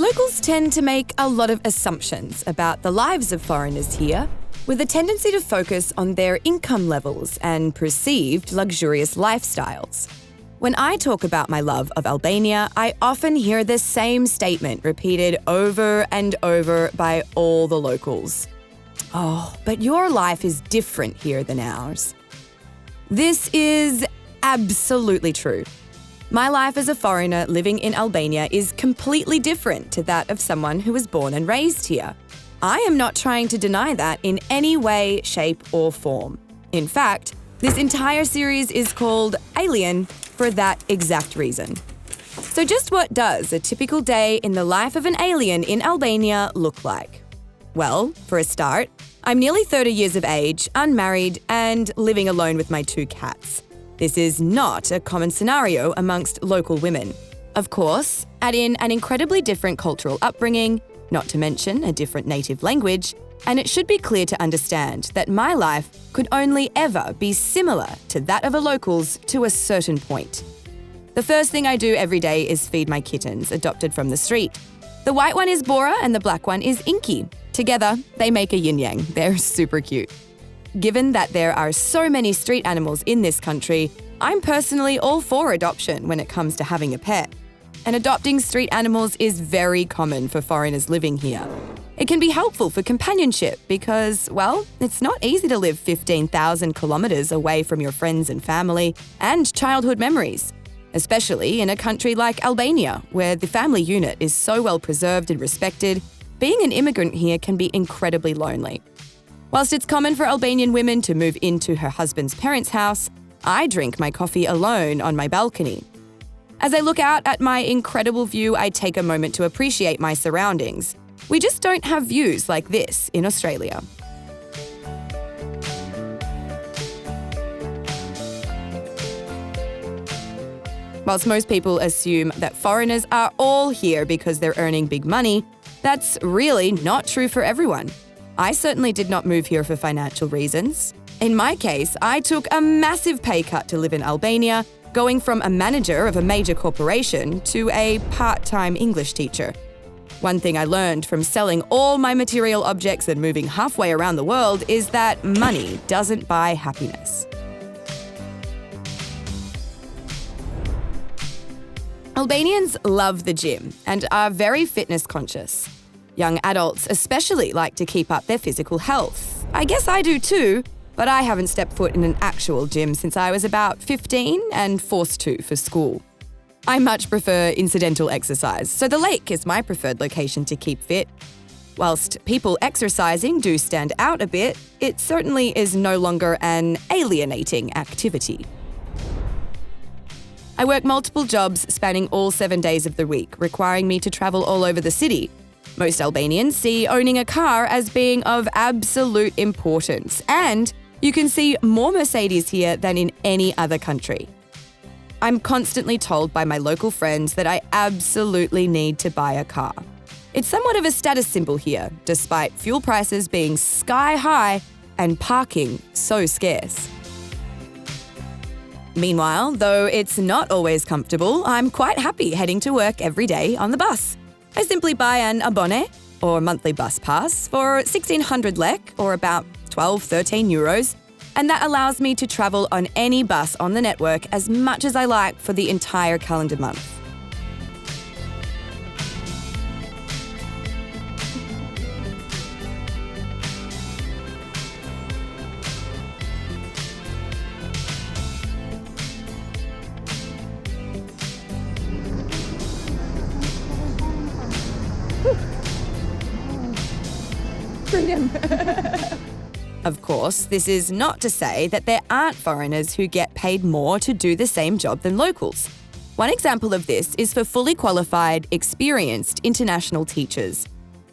Locals tend to make a lot of assumptions about the lives of foreigners here, with a tendency to focus on their income levels and perceived luxurious lifestyles. When I talk about my love of Albania, I often hear the same statement repeated over and over by all the locals. "Oh, but your life is different here than ours." This is absolutely true. My life as a foreigner living in Albania is completely different to that of someone who was born and raised here. I am not trying to deny that in any way, shape, or form. In fact, this entire series is called Alien for that exact reason. So just what does a typical day in the life of an alien in Albania look like? Well, for a start, I'm nearly 30 years of age, unmarried, and living alone with my 2 cats. This is not a common scenario amongst local women. Of course, add in an incredibly different cultural upbringing, not to mention a different native language, and it should be clear to understand that my life could only ever be similar to that of a local's to a certain point. The first thing I do every day is feed my kittens, adopted from the street. The white one is Bora and the black one is Inky. Together, they make a yin-yang. They're super cute. Given that there are so many street animals in this country, I'm personally all for adoption when it comes to having a pet. And adopting street animals is very common for foreigners living here. It can be helpful for companionship because, well, it's not easy to live 15,000 kilometres away from your friends and family and childhood memories, especially in a country like Albania, where the family unit is so well preserved and respected. Being an immigrant here can be incredibly lonely. Whilst it's common for Albanian women to move into her husband's parents' house, I drink my coffee alone on my balcony. As I look out at my incredible view, I take a moment to appreciate my surroundings. We just don't have views like this in Australia. Whilst most people assume that foreigners are all here because they're earning big money, that's really not true for everyone. I certainly did not move here for financial reasons. In my case, I took a massive pay cut to live in Albania, going from a manager of a major corporation to a part-time English teacher. One thing I learned from selling all my material objects and moving halfway around the world is that money doesn't buy happiness. Albanians love the gym and are very fitness conscious. Young adults especially like to keep up their physical health. I guess I do too, but I haven't stepped foot in an actual gym since I was about 15 and forced to for school. I much prefer incidental exercise, so the lake is my preferred location to keep fit. Whilst people exercising do stand out a bit, it certainly is no longer an alienating activity. I work multiple jobs spanning all 7 days of the week, requiring me to travel all over the city. Most Albanians see owning a car as being of absolute importance, and you can see more Mercedes here than in any other country. I'm constantly told by my local friends that I absolutely need to buy a car. It's somewhat of a status symbol here, despite fuel prices being sky high and parking so scarce. Meanwhile, though it's not always comfortable, I'm quite happy heading to work every day on the bus. I simply buy an abone, or monthly bus pass, for 1,600 lek, or about 12–13 euros, and that allows me to travel on any bus on the network as much as I like for the entire calendar month. Freedom. Of course, this is not to say that there aren't foreigners who get paid more to do the same job than locals. One example of this is for fully qualified, experienced international teachers.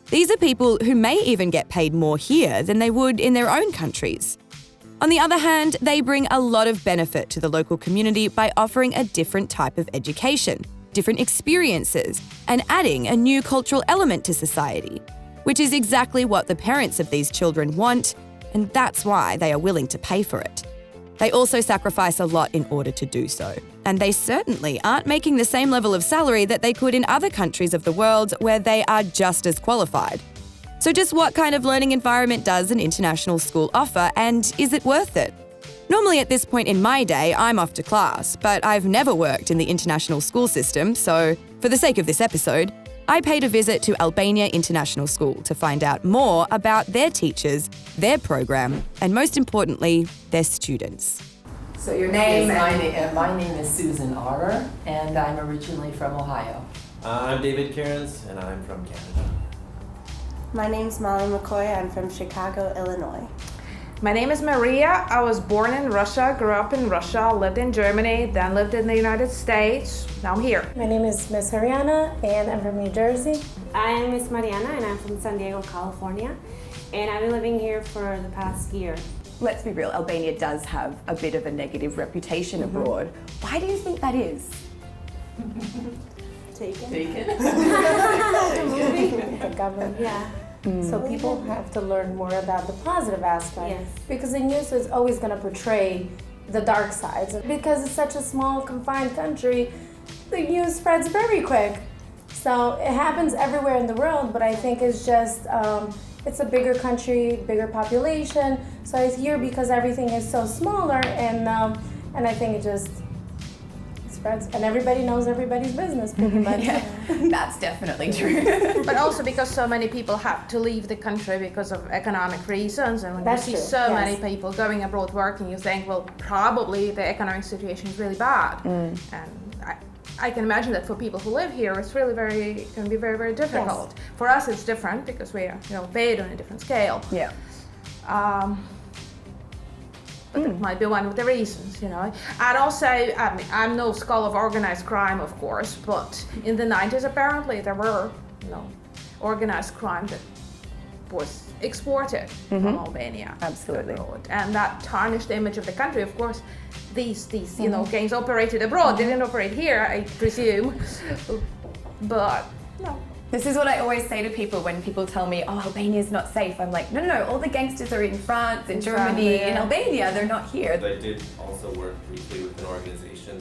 These are people who may even get paid more here than they would in their own countries. On the other hand, they bring a lot of benefit to the local community by offering a different type of education, different experiences, and adding a new cultural element to society, which is exactly what the parents of these children want, and that's why they are willing to pay for it. They also sacrifice a lot in order to do so. And they certainly aren't making the same level of salary that they could in other countries of the world where they are just as qualified. So just what kind of learning environment does an international school offer, and is it worth it? Normally at this point in my day, I'm off to class, but I've never worked in the international school system, so for the sake of this episode, I paid a visit to Albania International School to find out more about their teachers, their program, and most importantly, their students. So your name? Yes, my name is Susan Ora, and I'm originally from Ohio. I'm David Cairns, and I'm from Canada. My name's Molly McCoy. I'm from Chicago, Illinois. My name is Maria. I was born in Russia, grew up in Russia, lived in Germany, then lived in the United States. Now I'm here. My name is Miss Haryana, and I'm from New Jersey. I'm Miss Mariana, and I'm from San Diego, California, and I've been living here for the past year. Let's be real, Albania does have a bit of a negative reputation abroad. Why do you think that is? Taken. The government. Yeah. So people have to learn more about the positive aspect. Yes. Because the news is always going to portray the dark sides. Because it's such a small, confined country, the news spreads very quick. So it happens everywhere in the world, but I think it's just, it's a bigger country, bigger population. So it's here because everything is so smaller, and I think it just spreads, and everybody knows everybody's business pretty much. Yeah, that's definitely true. But also because so many people have to leave the country because of economic reasons, and when That's you see true, so yes. many people going abroad working, you think, well, probably the economic situation is really bad. And I can imagine that for people who live here, it's really can be very, very difficult. Yes. For us, it's different because we are, paid on a different scale. Yeah. But that might be one of the reasons, And also, I'm no scholar of organized crime, of course, but in the 90s, apparently, there were, organized crime that was exported from Albania. Absolutely. Abroad. And that tarnished the image of the country. Of course, these gangs operated abroad. They didn't operate here, I presume. But, This is what I always say to people when people tell me, oh, Albania's not safe. I'm like, no, all the gangsters are in France, in Germany, in Albania, they're not here. I did also work briefly with an organization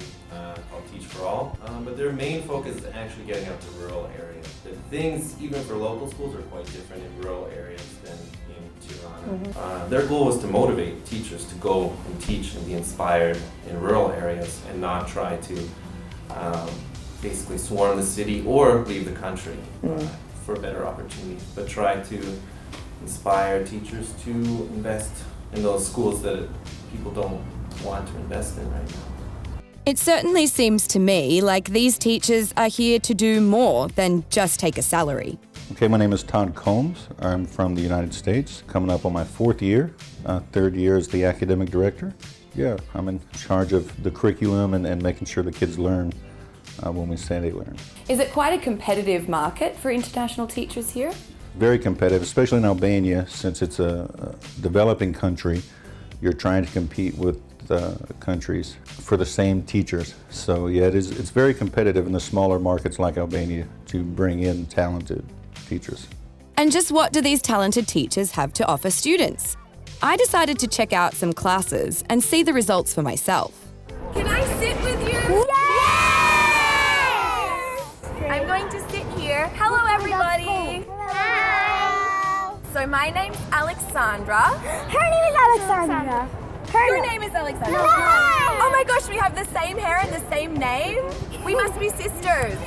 called Teach for All, but their main focus is actually getting out to rural areas. The things, even for local schools, are quite different in rural areas than in Tirana. Their goal was to motivate teachers to go and teach and be inspired in rural areas and not try to basically swarm the city or leave the country for a better opportunity, but try to inspire teachers to invest in those schools that people don't want to invest in right now. It certainly seems to me like these teachers are here to do more than just take a salary. Okay, my name is Todd Combs. I'm from the United States, coming up on my 4th year. 3rd year as the academic director. Yeah, I'm in charge of the curriculum and making sure the kids learn when we say they learn. Is it quite a competitive market for international teachers here? Very competitive, especially in Albania, since it's a developing country. You're trying to compete with countries for the same teachers. So yeah, it's very competitive in the smaller markets like Albania to bring in talented teachers. And just what do these talented teachers have to offer students? I decided to check out some classes and see the results for myself. Can I sit with you? Yes! I'm going to sit here. Hello, everybody. Hello. So my name's Alexandra. Her name is Alexandra. Your name is Alexandra. Oh my gosh, we have the same hair and the same name. We must be sisters.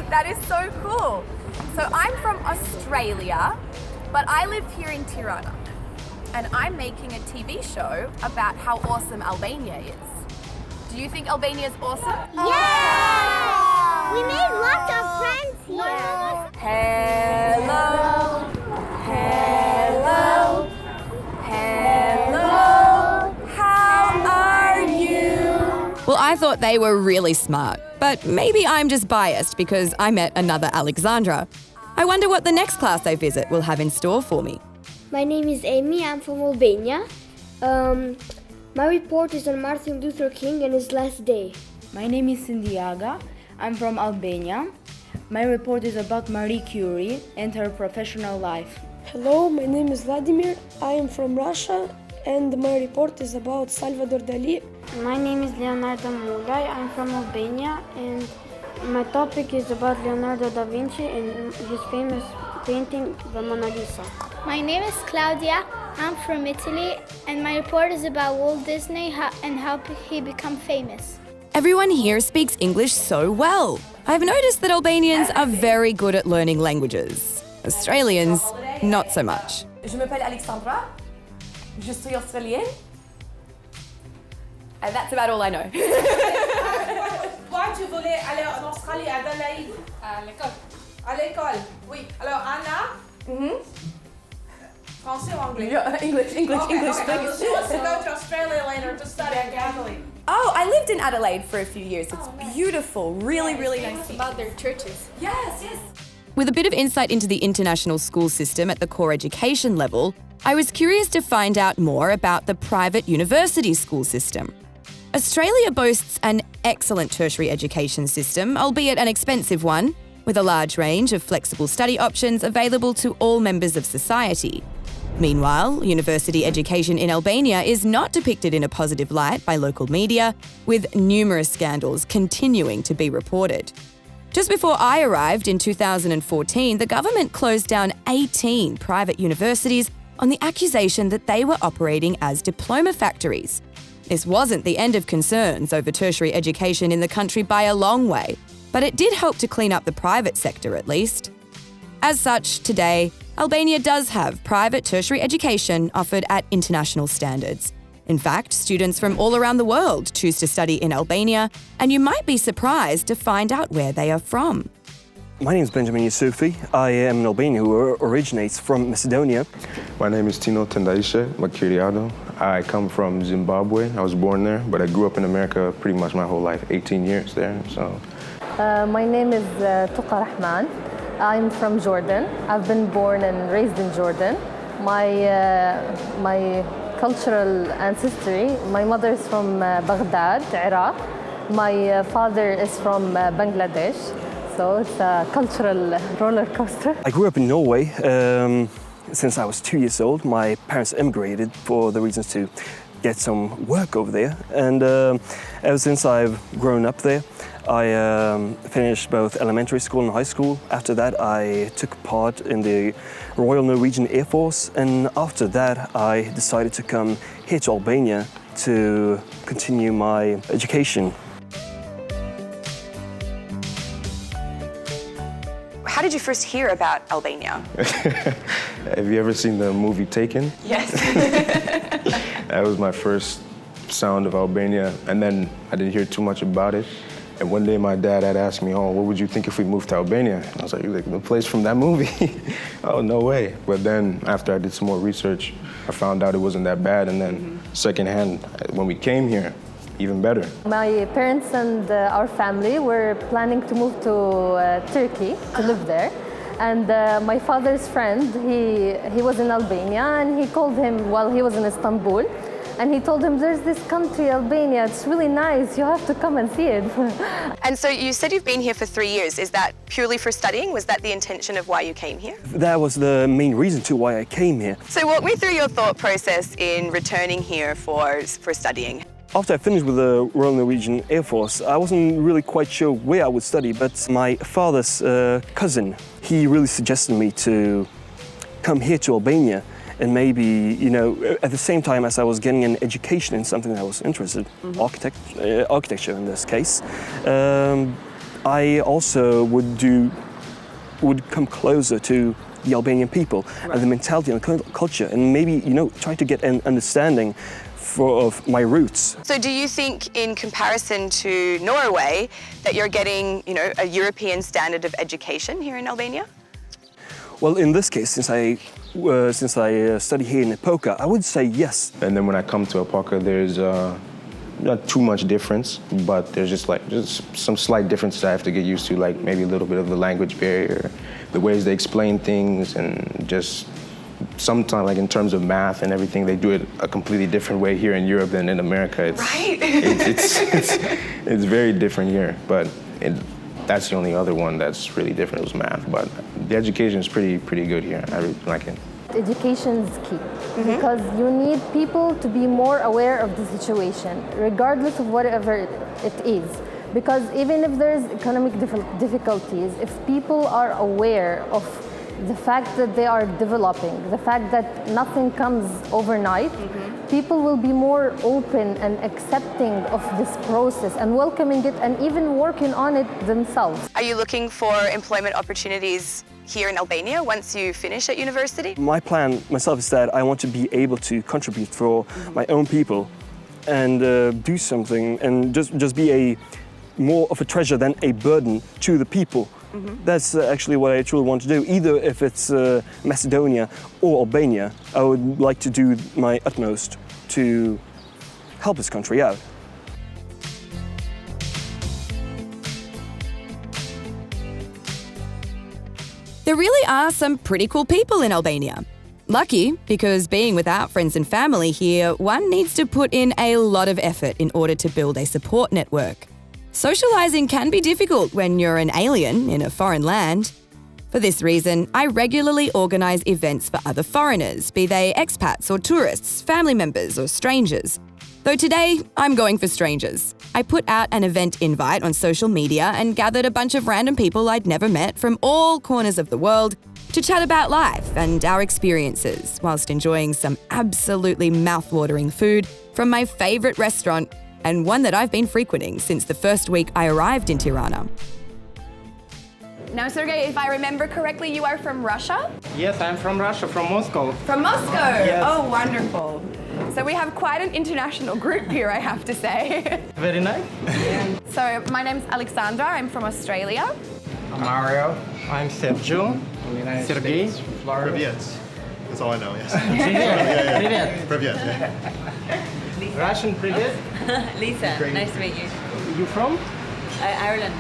That is so cool. So I'm from Australia, but I live here in Tirana. And I'm making a TV show about how awesome Albania is. Do you think Albania is awesome? Yeah! We made lots of friends here. Hello. Hello. Hello. How are you? Well, I thought they were really smart, but maybe I'm just biased because I met another Alexandra. I wonder what the next class I visit will have in store for me. My name is Amy, I'm from Albania. My report is on Martin Luther King and his last day. My name is Sindiaga, I'm from Albania. My report is about Marie Curie and her professional life. Hello, my name is Vladimir, I am from Russia and my report is about Salvador Dali. My name is Leonardo Mulai. I'm from Albania, and my topic is about Leonardo da Vinci and his famous painting, the Mona Lisa. My name is Claudia. I'm from Italy, and my report is about Walt Disney and how he became famous. Everyone here speaks English so well. I've noticed that Albanians are very good at learning languages. Australians, not so much. Je m'appelle Alexandra. Je suis australienne. And that's about all I know. Toi, tu voulais aller en Australie, Adelaide? À l'école. À l'école, oui. Alors, Anna? Français ou anglais? English, English. Okay. She wants to go to Australia later to study at Adelaide. Oh, I lived in Adelaide for a few years. It's beautiful, really nice. About their churches. Yes. With a bit of insight into the international school system at the core education level, I was curious to find out more about the private university school system. Australia boasts an excellent tertiary education system, albeit an expensive one, with a large range of flexible study options available to all members of society. Meanwhile, university education in Albania is not depicted in a positive light by local media, with numerous scandals continuing to be reported. Just before I arrived in 2014, the government closed down 18 private universities on the accusation that they were operating as diploma factories. This wasn't the end of concerns over tertiary education in the country by a long way, but it did help to clean up the private sector at least. As such, today, Albania does have private tertiary education offered at international standards. In fact, students from all around the world choose to study in Albania, and you might be surprised to find out where they are from. My name is Benjamin Yusufi. I am an Albanian who originates from Macedonia. My name is Tino Tendaishe Makiriado. I come from Zimbabwe. I was born there, but I grew up in America pretty much my whole life, 18 years there. So. My name is Tuqa Rahman. I'm from Jordan. I've been born and raised in Jordan. My cultural ancestry, my mother is from Baghdad, Iraq. My father is from Bangladesh. So it's a cultural roller coaster. I grew up in Norway. Since I was 2 years old, my parents immigrated for the reasons to get some work over there. And ever since I've grown up there, I finished both elementary school and high school. After that, I took part in the Royal Norwegian Air Force. And after that, I decided to come here to Albania to continue my education. How did you first hear about Albania? Have you ever seen the movie Taken? Yes. That was my first sound of Albania, and then I didn't hear too much about it. And one day my dad had asked me, oh, what would you think if we moved to Albania? I was like, the place from that movie? Oh, no way. But then after I did some more research, I found out it wasn't that bad. And then secondhand, when we came here, even better. My parents and our family were planning to move to Turkey to live there. And my father's friend, he was in Albania, and he called him while he was in Istanbul. And he told him, there's this country, Albania, it's really nice, you have to come and see it. And so you said you've been here for 3 years. Is that purely for studying? Was that the intention of why you came here? That was the main reason to why I came here. So walk me through your thought process in returning here for studying. After I finished with the Royal Norwegian Air Force, I wasn't really quite sure where I would study, but my father's cousin, he really suggested me to come here to Albania. And maybe, you know, at the same time as I was getting an education in something that I was interested in, architecture in this case, I also would come closer to the Albanian people and the mentality and culture, and maybe, you know, try to get an understanding of my roots. So do you think, in comparison to Norway, that you're getting, you know, a European standard of education here in Albania? Well, in this case, since I study here in Epoka, I would say yes. And then when I come to Epoka, there's not too much difference, but there's just some slight differences I have to get used to, like maybe a little bit of the language barrier, the ways they explain things, and just sometimes, like in terms of math and everything, they do it a completely different way here in Europe than in America. It's very different here, but that's the only other one that's really different. It was math, but the education is pretty good here. I really like it. Education is key because you need people to be more aware of the situation, regardless of whatever it is. Because even if there's economic difficulties, if people are aware of the fact that they are developing, the fact that nothing comes overnight, people will be more open and accepting of this process and welcoming it and even working on it themselves. Are you looking for employment opportunities here in Albania once you finish at university? My plan myself is that I want to be able to contribute for my own people and do something and just be more of a treasure than a burden to the people. That's actually what I truly want to do. Either if it's Macedonia or Albania, I would like to do my utmost to help this country out. There really are some pretty cool people in Albania. Lucky, because being without friends and family here, one needs to put in a lot of effort in order to build a support network. Socializing can be difficult when you're an alien in a foreign land. For this reason, I regularly organise events for other foreigners, be they expats or tourists, family members or strangers. Though today, I'm going for strangers. I put out an event invite on social media and gathered a bunch of random people I'd never met from all corners of the world to chat about life and our experiences, whilst enjoying some absolutely mouth-watering food from my favourite restaurant, and one that I've been frequenting since the first week I arrived in Tirana. Now, Sergey, if I remember correctly, you are from Russia? Yes, I'm from Russia, from Moscow. From Moscow? Yes. Oh, wonderful. So we have quite an international group here, I have to say. Very nice. So my name's Alexandra, I'm from Australia. I'm Mario. I'm Sergio. Sergey. Privyet. That's all I know, yes. Privyet. Privyet, yeah. Russian privyet. Lisa, nice to meet you. You from? Ireland.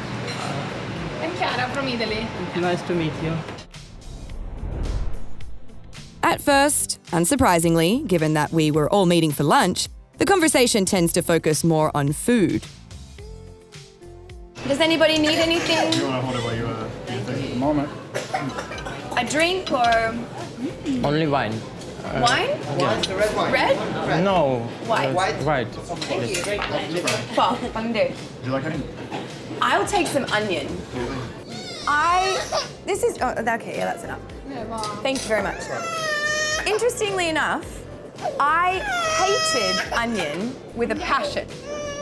I'm Chiara from Italy. Nice to meet you. At first, unsurprisingly, given that we were all meeting for lunch, the conversation tends to focus more on food. Does anybody need anything? You want to hold it while you do your thing? At the moment. A drink or Only wine. wine? Yes. The red wine. Red? No. White. White. Thank you. Well, Do you like onion? I'll take some onion. This is, oh, okay, yeah, that's enough. Thank you very much. Interestingly enough, I hated onion with a passion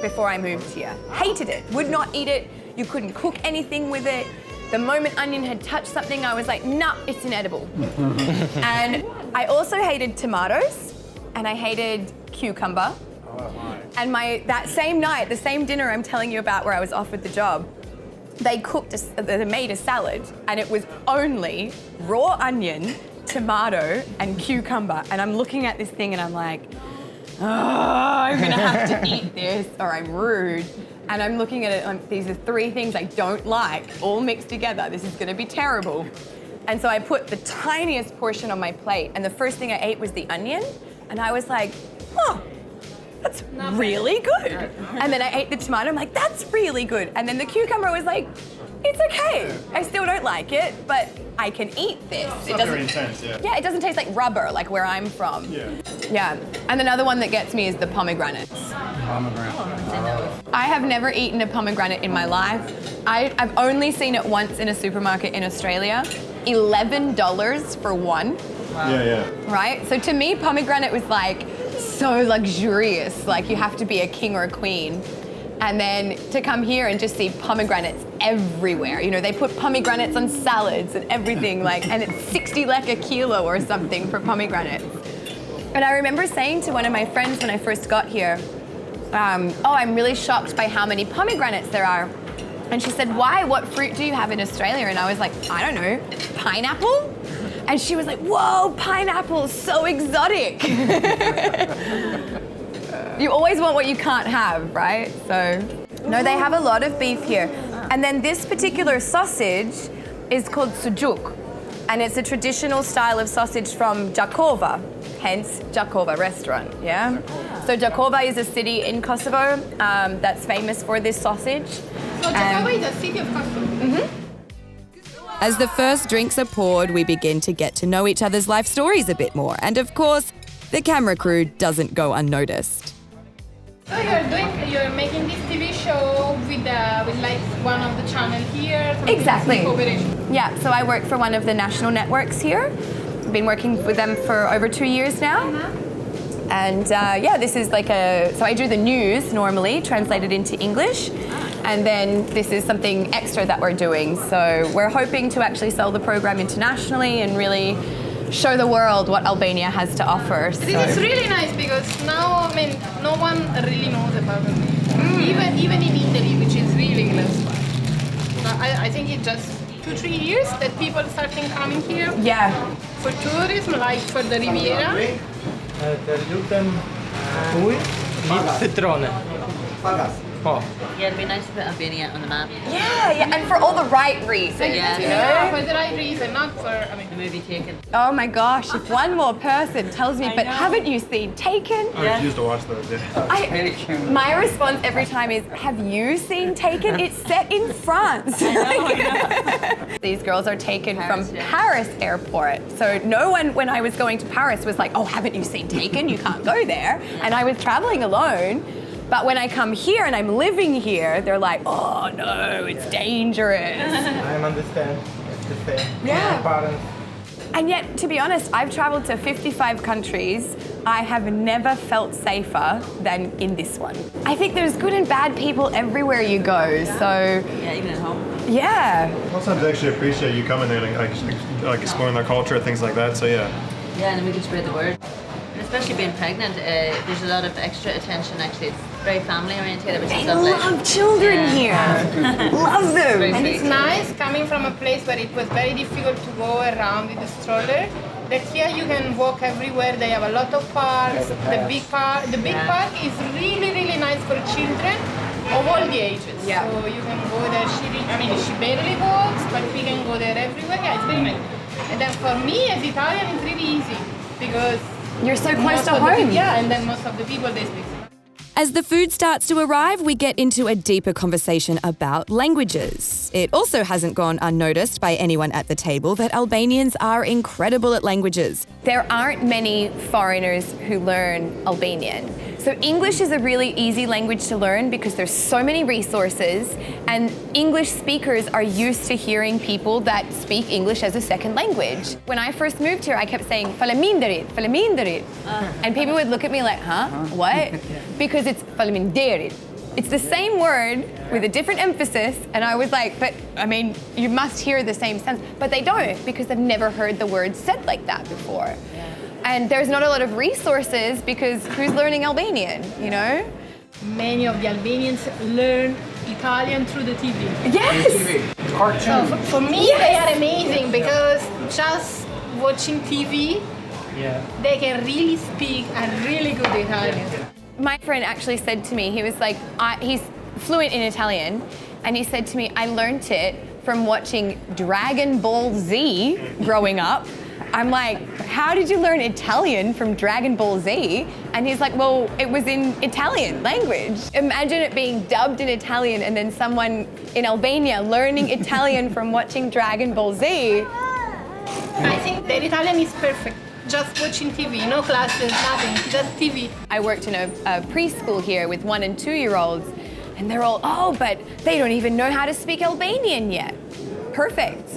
before I moved here. Hated it, would not eat it. You couldn't cook anything with it. The moment onion had touched something, I was like, nah, it's inedible. And I also hated tomatoes, and I hated cucumber. And that same night, the same dinner I'm telling you about where I was offered the job, they made a salad, and it was only raw onion, tomato, and cucumber. And I'm looking at this thing and I'm like, oh, I'm gonna have to eat this or I'm rude. And I'm looking at it, these are three things I don't like, all mixed together. This is gonna be terrible. And so I put the tiniest portion on my plate, and the first thing I ate was the onion, and I was like, huh, that's really good. And then I ate the tomato, I'm like, that's really good. And then the cucumber was like, it's okay. I still don't like it, but I can eat this. It's not very intense, yeah. Yeah, it doesn't taste like rubber, like where I'm from. Yeah. And another one that gets me is the pomegranates. I have never eaten a pomegranate in my life. I've only seen it once in a supermarket in Australia. $11 for one. Yeah. Right? So to me, pomegranate was like so luxurious, like you have to be a king or a queen. And then to come here and just see pomegranates everywhere. You know, they put pomegranates on salads and everything, like, and it's 60 lek a kilo or something for pomegranates. And I remember saying to one of my friends when I first got here, oh, I'm really shocked by how many pomegranates there are. And she said, why? What fruit do you have in Australia? And I was like, I don't know, pineapple? And she was like, whoa, pineapple, so exotic. You always want what you can't have, right? So, no, they have a lot of beef here. And then this particular sausage is called sujuk. And it's a traditional style of sausage from Jakova, hence Jakova restaurant, yeah? So Jakova is a city in Kosovo that's famous for this sausage. So Jakova is a city of Kosovo? Mm-hmm. As the first drinks are poured, we begin to get to know each other's life stories a bit more. And of course, the camera crew doesn't go unnoticed. So you're making this TV show with like one of the channels here? Exactly. Yeah, so I work for one of the national networks here. I've been working with them for over 2 years now. And yeah, this is like so I do the news normally, translated into English. And then this is something extra that we're doing. So we're hoping to actually sell the program internationally and really show the world what Albania has to offer. So. This is really nice because now, I mean, no one really knows about Albania. Even in Italy, which is really close by. I think it's just 2-3 years that people starting coming here. Yeah. For tourism, like for the Riviera. Yeah, it'd be nice to put Albania on the map. Yeah, and for all the right reasons. Yeah, for the right reason, not for, I mean, the movie Taken. Oh my gosh, if one more person tells me, but haven't you seen Taken? I refuse to watch those, yeah. My response every time is, have you seen Taken? It's set in France. I know. These girls are taken from Paris airport. So no one, when I was going to Paris, was like, oh, haven't you seen Taken? You can't go there. And I was traveling alone. But when I come here and I'm living here, they're like, oh no, it's dangerous. I understand. It's the same. Yeah. My parents. And yet, to be honest, I've traveled to 55 countries. I have never felt safer than in this one. I think there's good and bad people everywhere you go, so... Yeah, even at home. Yeah. Sometimes I actually appreciate you coming there and like exploring their culture, things like that, so yeah. Yeah, and then we can spread the word. And especially being pregnant, there's a lot of extra attention actually. It's very family oriented, which is lovely. I love children here. Love them. And it's nice coming from a place where it was very difficult to go around with a stroller. That here you can walk everywhere. They have a lot of parks. The big park is really nice for children of all the ages. Yeah. So you can go there. She barely walks, but we can go there everywhere. Yeah, it's very nice. And then for me as Italian, it's really easy because you're so close to home. Yeah, and then most of the people they speak. As the food starts to arrive, we get into a deeper conversation about languages. It also hasn't gone unnoticed by anyone at the table that Albanians are incredible at languages. There aren't many foreigners who learn Albanian. So English is a really easy language to learn because there's so many resources, and English speakers are used to hearing people that speak English as a second language. When I first moved here, I kept saying faleminderit, faleminderit. And people would look at me like, huh? What? Because it's faleminderit. It's the same word with a different emphasis, and I was like, but I mean, you must hear the same sense. But they don't, because they've never heard the word said like that before. And there's not a lot of resources because who's learning Albanian, you know? Many of the Albanians learn Italian through the TV. Yes! So for me, they are amazing because just watching TV, they can really speak a really good Italian. My friend actually said to me, he was like, he's fluent in Italian, and he said to me, I learned it from watching Dragon Ball Z growing up. I'm like, how did you learn Italian from Dragon Ball Z? And he's like, well, it was in Italian language. Imagine it being dubbed in Italian and then someone in Albania learning Italian from watching Dragon Ball Z. I think that Italian is perfect. Just watching TV, no classes, nothing, just TV. I worked in a preschool here with 1- and 2-year-olds, and they're all, oh, but they don't even know how to speak Albanian yet. Perfect.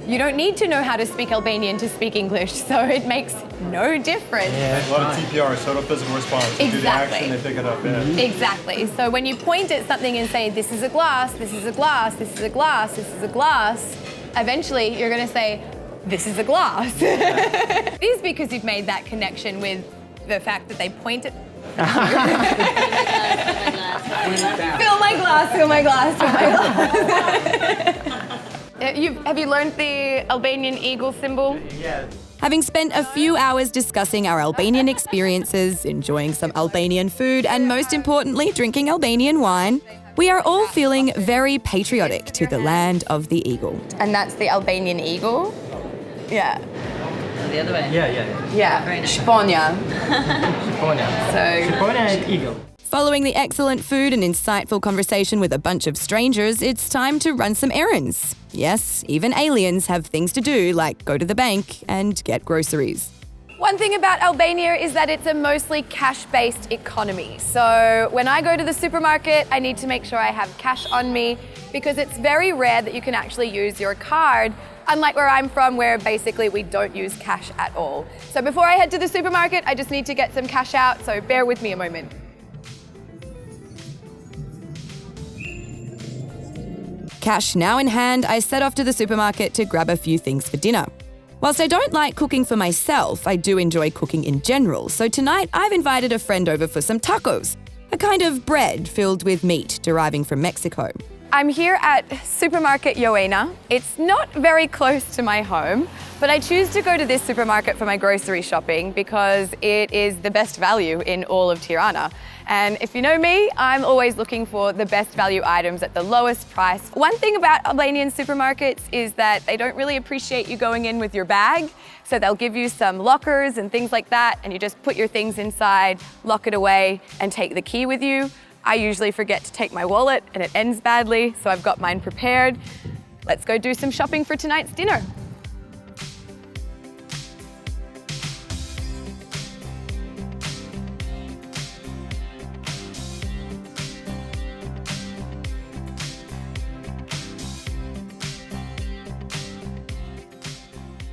You don't need to know how to speak Albanian to speak English, so it makes no difference. Yeah, a lot of TPR, total physical response. Exactly. You do the action, they pick it up. Yeah. Exactly. So when you point at something and say, this is a glass, this is a glass, this is a glass, this is a glass, eventually you're going to say, this is a glass. It is because you've made that connection with the fact that they point at... Fill my glass, fill my glass, fill my glass. Have you learned the Albanian eagle symbol? Yes. Having spent a few hours discussing our Albanian experiences, enjoying some Albanian food, and most importantly, drinking Albanian wine, we are all feeling very patriotic to the land of the eagle. And that's the Albanian eagle? Yeah. The other way? Yeah. Yeah, Very nice. Shponia. Shponia. So... Shponia and eagle. Following the excellent food and insightful conversation with a bunch of strangers, it's time to run some errands. Yes, even aliens have things to do like go to the bank and get groceries. One thing about Albania is that it's a mostly cash-based economy. So when I go to the supermarket, I need to make sure I have cash on me because it's very rare that you can actually use your card, unlike where I'm from, where basically we don't use cash at all. So before I head to the supermarket, I just need to get some cash out, so bear with me a moment. Cash now in hand, I set off to the supermarket to grab a few things for dinner. Whilst I don't like cooking for myself, I do enjoy cooking in general, so tonight I've invited a friend over for some tacos, a kind of bread filled with meat deriving from Mexico. I'm here at Supermarket Joena. It's not very close to my home, but I choose to go to this supermarket for my grocery shopping because it is the best value in all of Tirana. And if you know me, I'm always looking for the best value items at the lowest price. One thing about Albanian supermarkets is that they don't really appreciate you going in with your bag. So they'll give you some lockers and things like that, and you just put your things inside, lock it away, and take the key with you. I usually forget to take my wallet and it ends badly, so I've got mine prepared. Let's go do some shopping for tonight's dinner.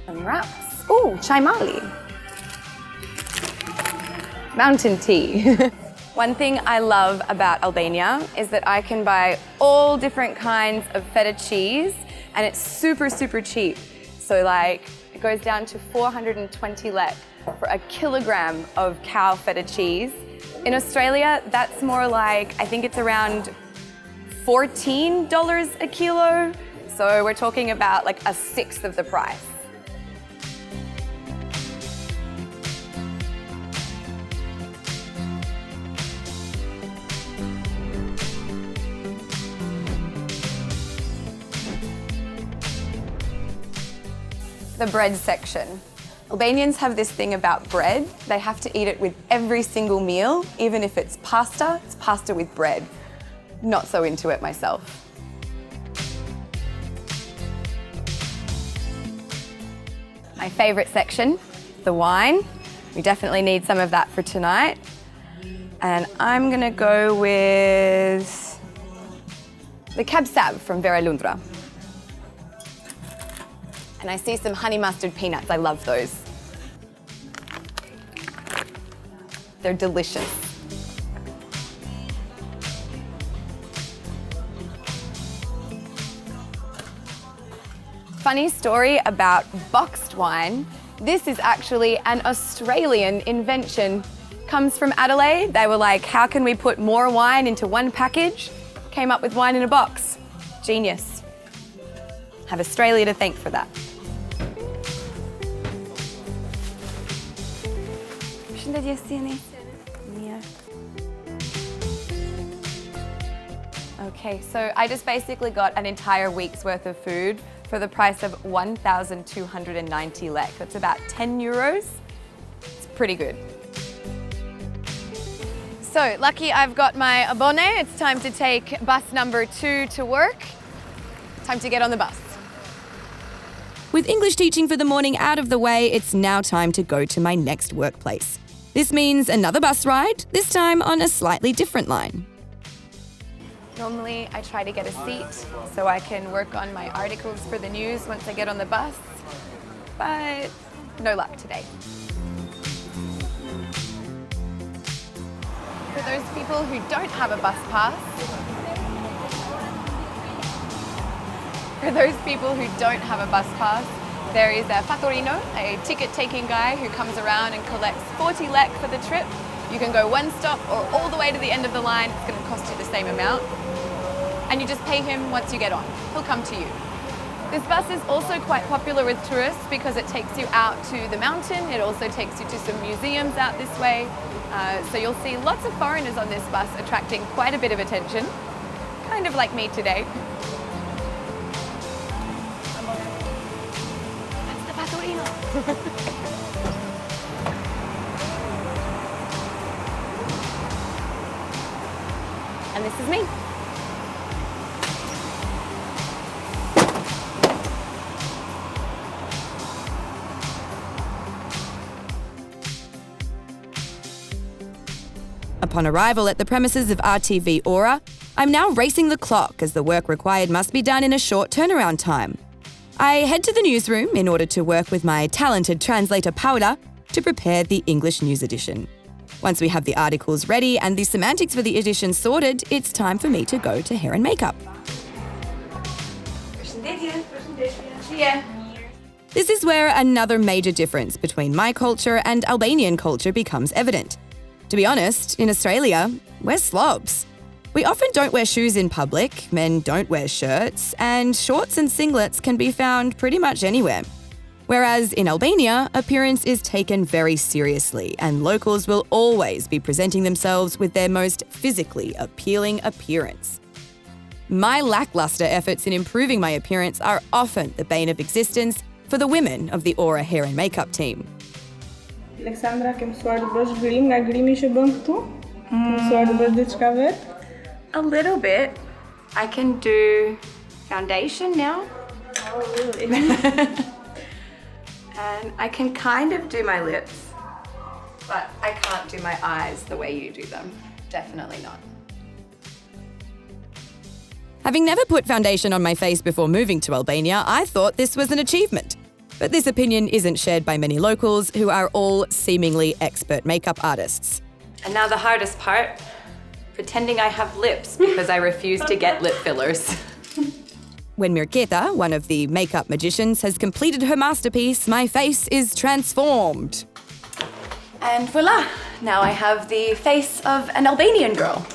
Some wraps. Ooh, chai mali. Mountain tea. One thing I love about Albania is that I can buy all different kinds of feta cheese and it's super, super cheap. So like, it goes down to 420 lek for a kilogram of cow feta cheese. In Australia, that's more like, I think it's around $14 a kilo. So we're talking about like a sixth of the price. The bread section. Albanians have this thing about bread. They have to eat it with every single meal, even if it's pasta with bread. Not so into it myself. My favorite section, the wine. We definitely need some of that for tonight. And I'm gonna go with the kabsab from Vera Lundra. And I see some honey mustard peanuts. I love those. They're delicious. Funny story about boxed wine. This is actually an Australian invention. Comes from Adelaide. They were like, how can we put more wine into one package? Came up with wine in a box. Genius. Have Australia to thank for that. Okay, so I just basically got an entire week's worth of food for the price of 1,290 lek. That's about 10 euros. It's pretty good. So, lucky I've got my abone. It's time to take bus number 2 to work. Time to get on the bus. With English teaching for the morning out of the way, it's now time to go to my next workplace. This means another bus ride, this time on a slightly different line. Normally, I try to get a seat so I can work on my articles for the news once I get on the bus, but no luck today. For those people who don't have a bus pass, there is a Fatorino, a ticket-taking guy who comes around and collects 40 lek for the trip. You can go one stop or all the way to the end of the line. It's going to cost you the same amount. And you just pay him once you get on. He'll come to you. This bus is also quite popular with tourists because it takes you out to the mountain. It also takes you to some museums out this way. So you'll see lots of foreigners on this bus attracting quite a bit of attention. Kind of like me today. That's the Fatorino. this is me. Upon arrival at the premises of RTV Ora, I'm now racing the clock as the work required must be done in a short turnaround time. I head to the newsroom in order to work with my talented translator Paula to prepare the English news edition. Once we have the articles ready and the semantics for the edition sorted, it's time for me to go to hair and makeup. This is where another major difference between my culture and Albanian culture becomes evident. To be honest, in Australia, we're slobs. We often don't wear shoes in public, men don't wear shirts, and shorts and singlets can be found pretty much anywhere. Whereas in Albania, appearance is taken very seriously, and locals will always be presenting themselves with their most physically appealing appearance. My lackluster efforts in improving my appearance are often the bane of existence for the women of the Ora hair and makeup team. Aleksandra, ke mësuar të bësh grim nga grimi që bën këtu? Ke mësuar të bësh diçka vet? A little bit. I can do foundation now. Oh, really? And I can kind of do my lips, but I can't do my eyes the way you do them. Definitely not. Having never put foundation on my face before moving to Albania, I thought this was an achievement. But this opinion isn't shared by many locals who are all seemingly expert makeup artists. And now the hardest part, pretending I have lips because I refuse to get lip fillers. When Mirketa, one of the makeup magicians, has completed her masterpiece, my face is transformed. And voila, now I have the face of an Albanian girl.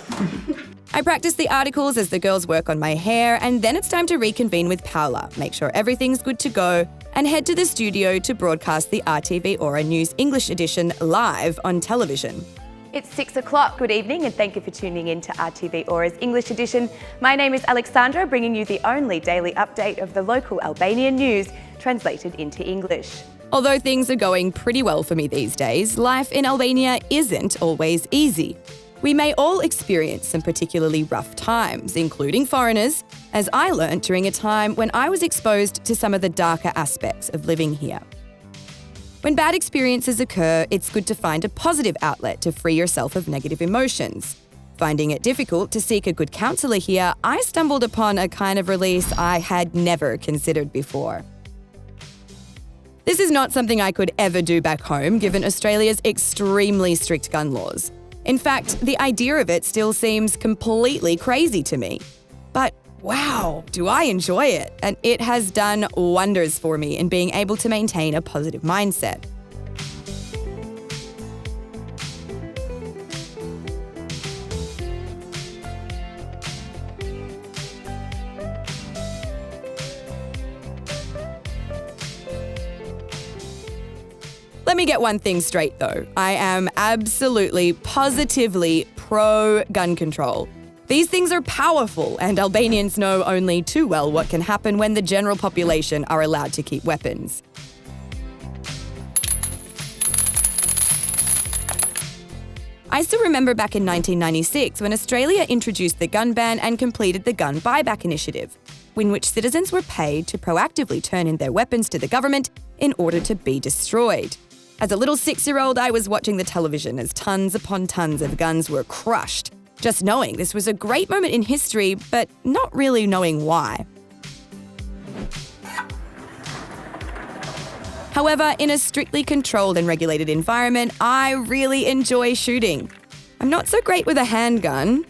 I practice the articles as the girls work on my hair, and then it's time to reconvene with Paula, make sure everything's good to go, and head to the studio to broadcast the RTV Ora News English edition live on television. It's 6 o'clock. Good evening and thank you for tuning in to RTV Ora's English edition. My name is Alexandra, bringing you the only daily update of the local Albanian news translated into English. Although things are going pretty well for me these days, life in Albania isn't always easy. We may all experience some particularly rough times, including foreigners, as I learned during a time when I was exposed to some of the darker aspects of living here. When bad experiences occur, it's good to find a positive outlet to free yourself of negative emotions. Finding it difficult to seek a good counsellor here, I stumbled upon a kind of release I had never considered before. This is not something I could ever do back home, given Australia's extremely strict gun laws. In fact, the idea of it still seems completely crazy to me. But wow, do I enjoy it, and it has done wonders for me in being able to maintain a positive mindset. Let me get one thing straight though. I am absolutely, positively pro-gun control. These things are powerful, and Albanians know only too well what can happen when the general population are allowed to keep weapons. I still remember back in 1996 when Australia introduced the gun ban and completed the gun buyback initiative, in which citizens were paid to proactively turn in their weapons to the government in order to be destroyed. As a little 6-year-old, I was watching the television as tons upon tons of guns were crushed, just knowing this was a great moment in history, but not really knowing why. However, in a strictly controlled and regulated environment, I really enjoy shooting. I'm not so great with a handgun.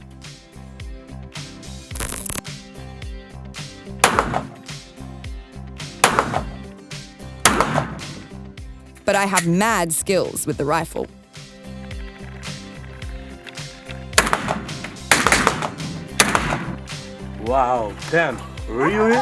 But I have mad skills with the rifle. Wow, damn, really?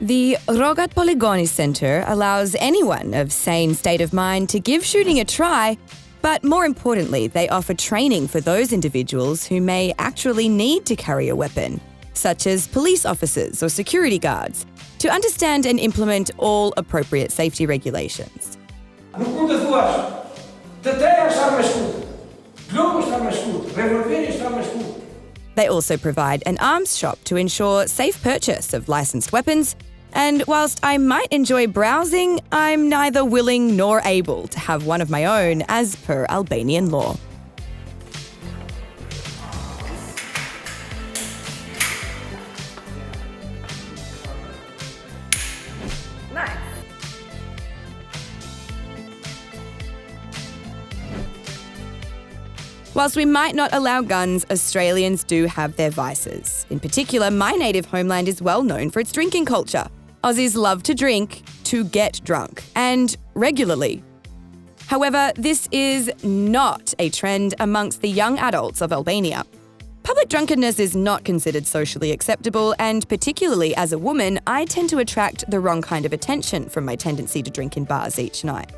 The Rogat Poligoni Center allows anyone of sane state of mind to give shooting a try, but more importantly, they offer training for those individuals who may actually need to carry a weapon, such as police officers or security guards, to understand and implement all appropriate safety regulations. They also provide an arms shop to ensure safe purchase of licensed weapons. And whilst I might enjoy browsing, I'm neither willing nor able to have one of my own as per Albanian law. Nice. Whilst we might not allow guns, Australians do have their vices. In particular, my native homeland is well known for its drinking culture. Aussies love to drink, to get drunk, and regularly. However, this is not a trend amongst the young adults of Albania. Public drunkenness is not considered socially acceptable, and particularly as a woman, I tend to attract the wrong kind of attention from my tendency to drink in bars each night.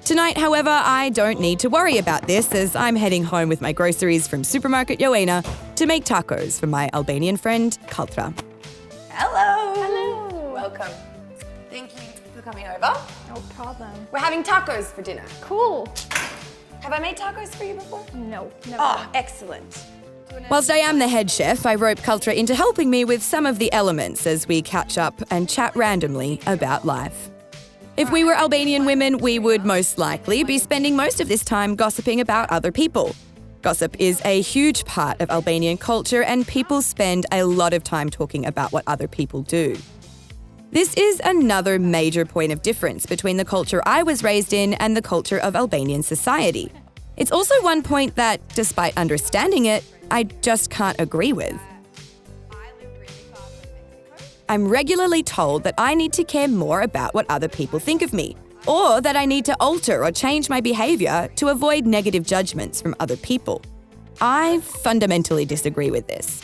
Tonight, however, I don't need to worry about this as I'm heading home with my groceries from supermarket Joanna to make tacos for my Albanian friend, Kaltra. Hello. Hello. Welcome. Thank you for coming over. No problem. We're having tacos for dinner. Cool. Have I made tacos for you before? No, never. Oh, excellent. Whilst I am the head chef, I rope Kaltra into helping me with some of the elements as we catch up and chat randomly about life. If we were Albanian women, we would most likely be spending most of this time gossiping about other people. Gossip is a huge part of Albanian culture, and people spend a lot of time talking about what other people do. This is another major point of difference between the culture I was raised in and the culture of Albanian society. It's also one point that, despite understanding it, I just can't agree with. I'm regularly told that I need to care more about what other people think of me, or that I need to alter or change my behaviour to avoid negative judgments from other people. I fundamentally disagree with this.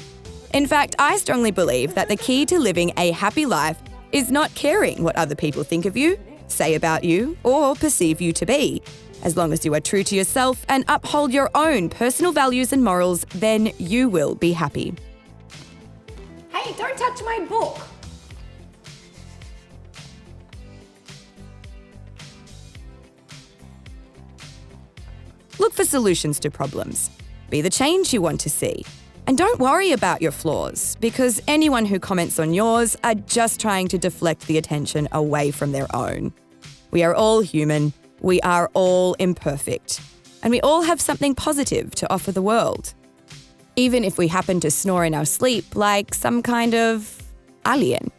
In fact, I strongly believe that the key to living a happy life is not caring what other people think of you, say about you, or perceive you to be. As long as you are true to yourself and uphold your own personal values and morals, then you will be happy. Hey, don't touch my book. Look for solutions to problems. Be the change you want to see. And don't worry about your flaws, because anyone who comments on yours are just trying to deflect the attention away from their own. We are all human, we are all imperfect, and we all have something positive to offer the world. Even if we happen to snore in our sleep like some kind of alien.